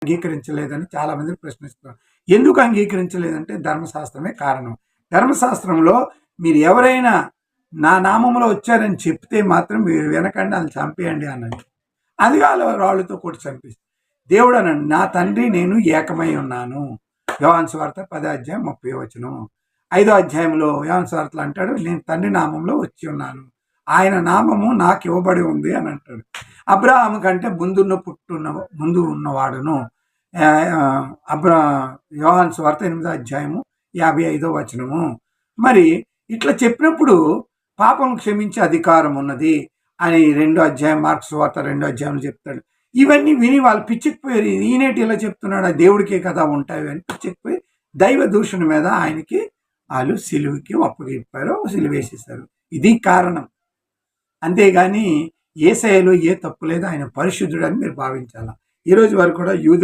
అంగీకరించలేదని చాలామంది ప్రశ్నిస్తున్నారు. ఎందుకు అంగీకరించలేదంటే ధర్మశాస్త్రమే కారణం. ధర్మశాస్త్రంలో మీరు ఎవరైనా నా నామంలో వచ్చారని చెప్తే మాత్రం మీరు వినకండి, వాళ్ళని చంపేయండి అన్నది. అది రాళ్ళతో కొట్టి చంపేసి దేవుడు అన్నాడు, నా తండ్రి నేను ఏకమై ఉన్నాను. యోహాను సువార్త 10:30 5వ అధ్యాయంలో యోహాను సువార్తలో అంటాడు, నేను తండ్రి నామంలో వచ్చి ఉన్నాను, ఆయన నామము నాకు ఇవ్వబడి ఉంది అని అంటాడు. అబ్రాహాము కంటే ముందు ఉన్నవాడును. యోహాను సువార్త 8:55 మరి ఇట్లా చెప్పినప్పుడు పాపం క్షమించే అధికారం ఉన్నది అని 2వ అధ్యాయం మార్క్స్ సువార్త 2వ అధ్యాయంలో చెప్తాడు. ఇవన్నీ విని వాళ్ళు పిచ్చిపోయారు. ఈనేటి ఇలా చెప్తున్నాడు, దేవుడికే కదా ఉంటాయి అని పిచ్చిపోయి దైవ దూషణ మీద ఆయనకి వాళ్ళు సిలువకి అప్పగిప్పారు, సిలువేసేశారు. ఇది కారణం. అంతేగాని యేసయ్యలో ఏ తప్పు లేదు, ఆయన పరిశుద్ధుడు అని మీరు భావించాలా. ఈ రోజు వరకు కూడా యూదులు